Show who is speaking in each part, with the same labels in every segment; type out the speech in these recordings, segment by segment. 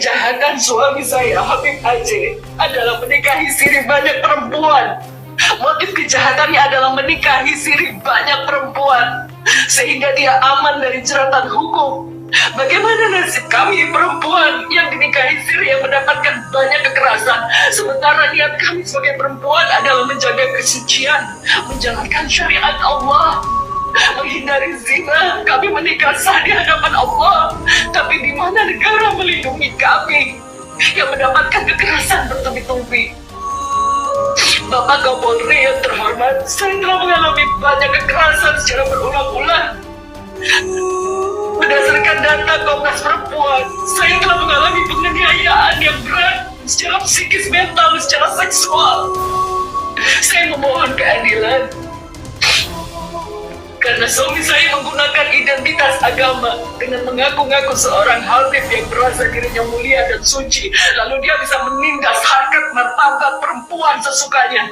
Speaker 1: kejahatan suami saya, Habib Aceh, adalah menikahi siri banyak perempuan. Motif kejahatannya adalah menikahi siri banyak perempuan, sehingga dia aman dari jeratan hukum. Bagaimana nasib kami perempuan yang dinikahi siri yang mendapatkan banyak kekerasan, sementara niat kami sebagai perempuan adalah menjaga kesucian, menjalankan syariat Allah, menghindari zina. Kami menikah sah di hadapan Allah, tapi di mana negara melindungi kami yang mendapatkan kekerasan bertubi-tubi? Bapak Kapolri yang terhormat, saya telah mengalami banyak kekerasan secara berulang-ulang. Berdasarkan data Komnas Perempuan, saya telah mengalami penganiayaan yang berat secara psikis, mental, secara seksual. Saya memohon keadilan karena suami saya menggunakan identitas agama dengan mengaku-ngaku seorang habib yang merasa dirinya mulia dan suci, lalu dia bisa menindas harkat martabat perempuan sesukanya.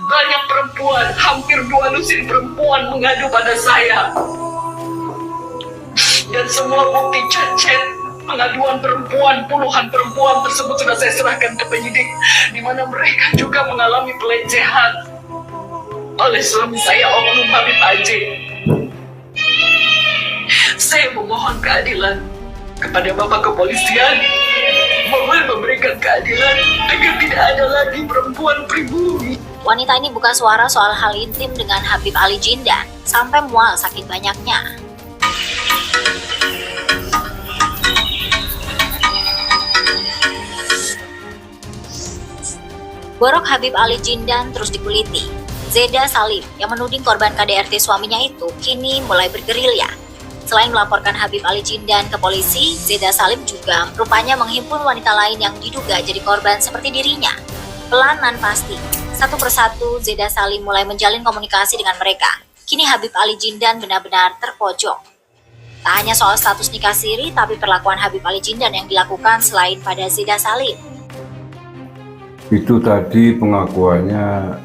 Speaker 1: Banyak perempuan, hampir 2 lusin perempuan mengadu pada saya, dan semua bukti chat-chat pengaduan perempuan, puluhan perempuan tersebut sudah saya serahkan ke penyidik, di mana mereka juga mengalami pelecehan oleh suami saya, Oknum Habib Aceh. Saya memohon keadilan kepada Bapak Kepolisian, mohon memberikan keadilan agar tidak ada lagi perempuan pribumi.
Speaker 2: Wanita ini buka suara soal hal intim dengan Habib Ali Jindan sampai mual saking banyaknya. Borok Habib Ali Jindan terus dikuliti. Zeda Salim yang menuding korban KDRT suaminya itu kini mulai bergerilya. Selain melaporkan Habib Ali Jindan ke polisi, Zeda Salim juga rupanya menghimpun wanita lain yang diduga jadi korban seperti dirinya. Pelan nan pasti, satu persatu Zeda Salim mulai menjalin komunikasi dengan mereka. Kini Habib Ali Jindan benar-benar terpojok. Tak hanya soal status nikah siri, tapi perlakuan Habib Ali Jindan yang dilakukan selain pada Zeda Salim.
Speaker 3: Itu tadi pengakuannya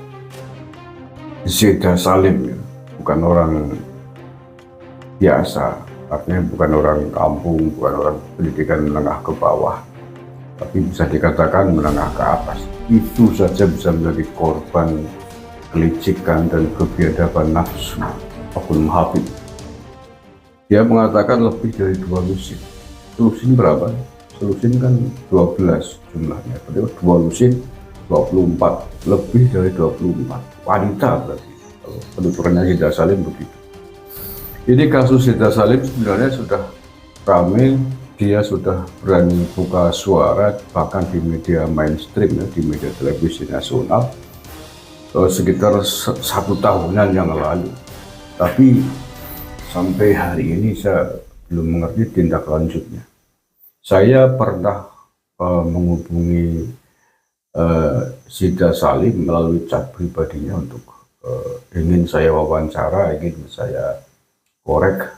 Speaker 3: Zeda Salim, ya. Bukan orang biasa, artinya bukan orang kampung, bukan orang pendidikan menengah ke bawah, tapi bisa dikatakan menengah ke atas. Itu saja bisa menjadi korban kelicikan dan kebiadaban nafsu Oknum Habib. Dia mengatakan lebih dari 2 lusin. Lusin berapa? Lusin kan 12 jumlahnya, berarti 2 lusin 24, lebih dari 24 wanita berarti. Penuturannya Zeda Salim begitu. Ini kasus Zeda Salim sebenarnya sudah ramai, dia sudah berani buka suara bahkan di media mainstream, ya, di media televisi nasional sekitar 1 tahunan yang lalu. Tapi sampai hari ini saya belum mengerti tindak lanjutnya. Saya pernah menghubungi Zeda Salim melalui chat pribadinya untuk ingin saya wawancara, ingin saya korek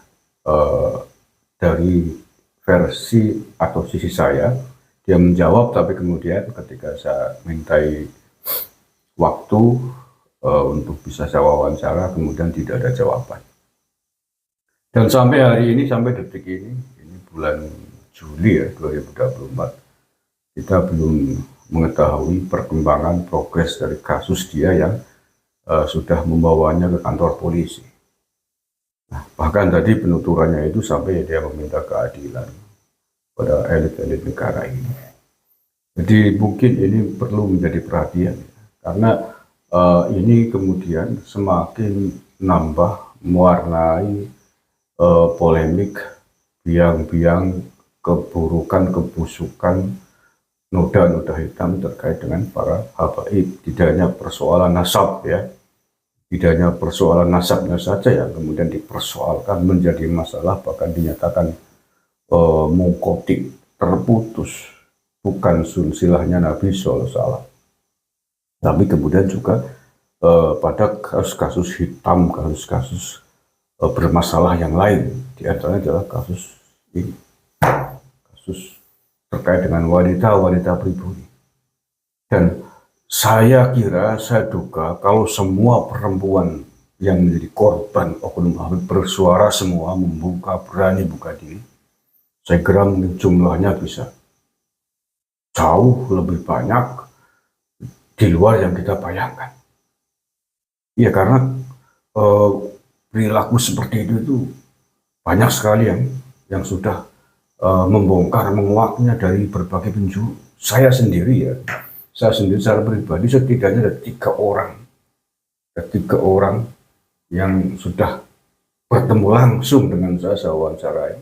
Speaker 3: dari versi atau sisi saya. Dia menjawab, tapi kemudian ketika saya mintai waktu untuk bisa saya wawancara, kemudian tidak ada jawaban. Dan sampai hari ini, sampai detik ini bulan Juli ya 2024, kita belum mengetahui perkembangan progres dari kasus dia yang sudah membawanya ke kantor polisi. Nah, bahkan tadi penuturannya itu sampai dia meminta keadilan pada elit-elit negara ini. Jadi mungkin ini perlu menjadi perhatian, karena ini kemudian semakin nambah mewarnai polemik, biang-biang keburukan, kebusukan, noda-noda hitam terkait dengan para habaib. Tidak hanya persoalan nasab, ya, tidak hanya persoalan nasabnya saja yang kemudian dipersoalkan menjadi masalah, bahkan dinyatakan mungkotik, terputus, bukan silsilahnya Nabi SAW. Tapi kemudian juga pada kasus-kasus hitam, kasus-kasus bermasalah yang lain, di antaranya adalah kasus ini, kasus terkait dengan wanita-wanita pribumi. Dan saya kira, saya duga kalau semua perempuan yang menjadi korban Oknum Habib bersuara semua, membuka, berani buka diri, saya kira mungkin jumlahnya bisa jauh lebih banyak di luar yang kita bayangkan. Ya karena perilaku seperti itu banyak sekali yang sudah membongkar menguaknya dari berbagai penjuru. Saya sendiri secara pribadi setidaknya ada 3 orang yang sudah bertemu langsung dengan saya wawancarai,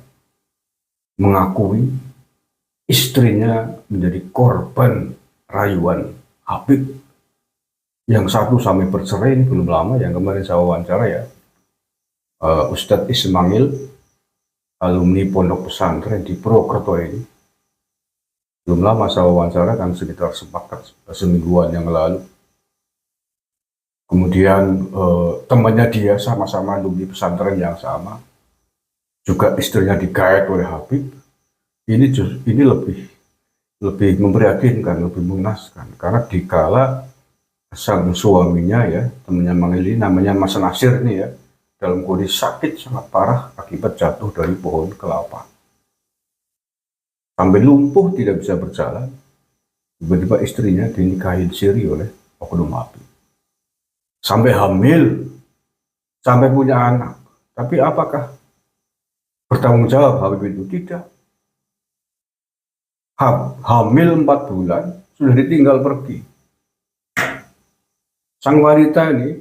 Speaker 3: mengakui istrinya menjadi korban rayuan Habib. Yang satu sampai bercerai, ini belum lama, yang kemarin saya wawancara ya, Ustadz Ismail, alumni pondok pesantren di Purwokerto ini. Belum lama saya wawancara, kan sekitar semingguan yang lalu. Kemudian temannya dia sama-sama alumni pesantren yang sama, juga istrinya digait oleh Habib. Ini lebih memprihatinkan, lebih mengenaskan, karena dikala sang suaminya ya, temannya Mangil ini, namanya Mas Nasir ini ya, dalam kondisi sakit sangat parah akibat jatuh dari pohon kelapa. Sampai lumpuh, tidak bisa berjalan. Tiba-tiba istrinya dinikahin siri oleh oknum Habib. Sampai hamil, sampai punya anak. Tapi apakah bertanggung jawab Habib itu? Tidak. Hamil 4 bulan, sudah ditinggal pergi. Sang wanita ini,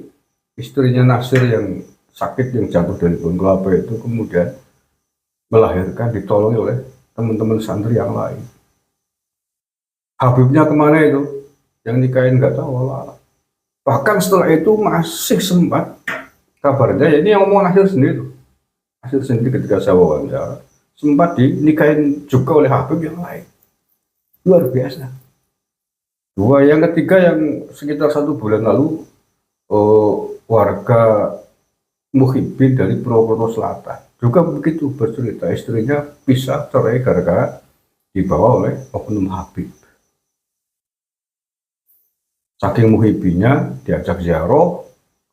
Speaker 3: istrinya Nasir yang sakit, yang jatuh dari pohon kelapa itu, kemudian melahirkan, ditolong oleh teman-teman santri yang lain. Habibnya kemana itu? Yang nikahin nggak tahu Allah. Bahkan setelah itu masih sempat, kabarnya ya, ini yang ngomong Nasir sendiri. Nasir sendiri ketika saya wawancara, sempat dinikahin juga oleh Habib yang lain. Luar biasa. Yang ketiga yang sekitar 1 bulan lalu, warga Muhibbin dari Purwokerto Selatan juga begitu bercerita, istrinya pisah cerai gara-gara dibawa oleh oknum Habib. Saking muhibbinnya, diajak ziarah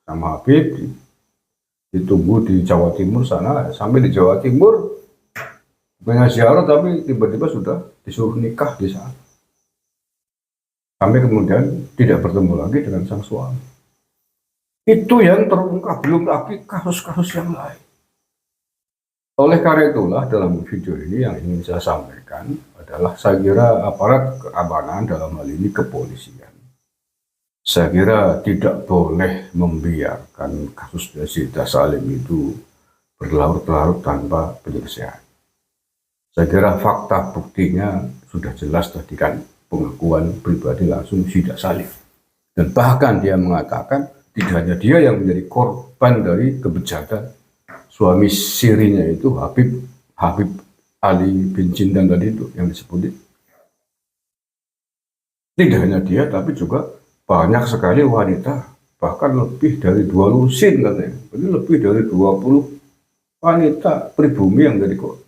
Speaker 3: sama Habib, ditunggu di Jawa Timur sana. Sampai di Jawa Timur banyak ziarah, tapi tiba-tiba sudah disuruh nikah di sana. Sampai kemudian tidak bertemu lagi dengan sang suami. Itu yang terungkap, belum lagi kasus-kasus yang lain. Oleh karena itulah dalam video ini yang ingin saya sampaikan adalah, saya kira aparat keamanan, dalam hal ini kepolisian, saya kira tidak boleh membiarkan kasus Zeda Salim itu berlarut-larut tanpa penyelesaian. Saya kira fakta buktinya sudah jelas tadi, kan pengakuan pribadi langsung Zeda Salim. Dan bahkan dia mengatakan tidak hanya dia yang menjadi korban dari kebejatan suami sirinya itu, Habib Ali bin Jindan tadi itu yang disebutin. Tidak hanya dia, tapi juga banyak sekali wanita, bahkan lebih dari 2 lusin katanya. Ini lebih dari 20 wanita pribumi yang jadi korban.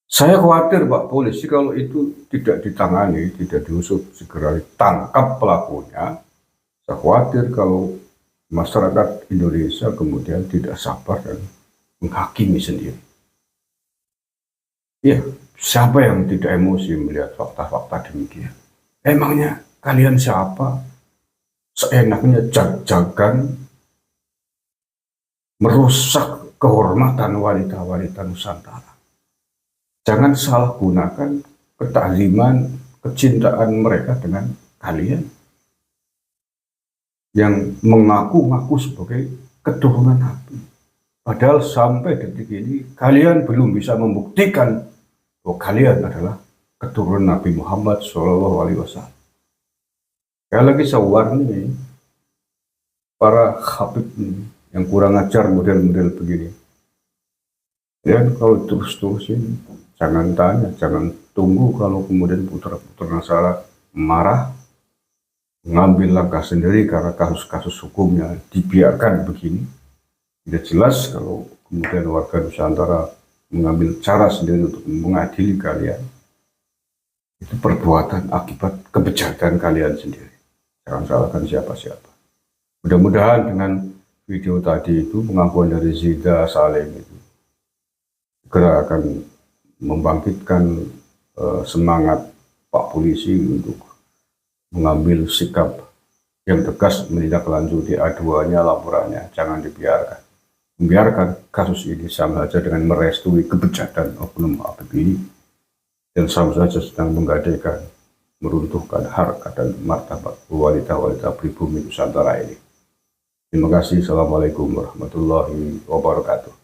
Speaker 3: Saya khawatir Pak polisi kalau itu tidak ditangani, tidak diusut, segera ditangkap pelakunya. Saya khawatir kalau masyarakat Indonesia kemudian tidak sabar dan menghakimi sendiri. Ya, siapa yang tidak emosi melihat fakta-fakta demikian? Emangnya kalian siapa? Seenaknya jag-jagan merusak kehormatan wanita-wanita Nusantara. Jangan salah gunakan ketakziman, kecintaan mereka dengan kalian yang mengaku-ngaku sebagai keturunan Nabi. Padahal sampai detik ini kalian belum bisa membuktikan bahwa kalian adalah keturunan Nabi Muhammad SAW. Sekali lagi saya warni para Habib ini yang kurang ajar model-model begini. Dan kalau terus-terusin, jangan tanya, jangan tunggu kalau kemudian putra-putra Nasara marah, mengambil langkah sendiri karena kasus-kasus hukumnya dibiarkan begini. Tidak jelas kalau kemudian warga Nusantara mengambil cara sendiri untuk mengadili kalian. Itu perbuatan akibat kebejatan kalian sendiri. Jangan salahkan siapa-siapa. Mudah-mudahan dengan video tadi itu, pengakuan dari Zeda Salim itu segera akan membangkitkan semangat Pak Polisi untuk mengambil sikap yang tegas menindaklanjuti aduannya, laporannya. Jangan dibiarkan. Membiarkan kasus ini sama saja dengan merestui kebejatan oknum Habib ini, dan sama saja sedang menggadaikan, meruntuhkan harkat dan martabat wanita-wanita pribumi Nusantara ini. Terima kasih. Assalamualaikum warahmatullahi wabarakatuh.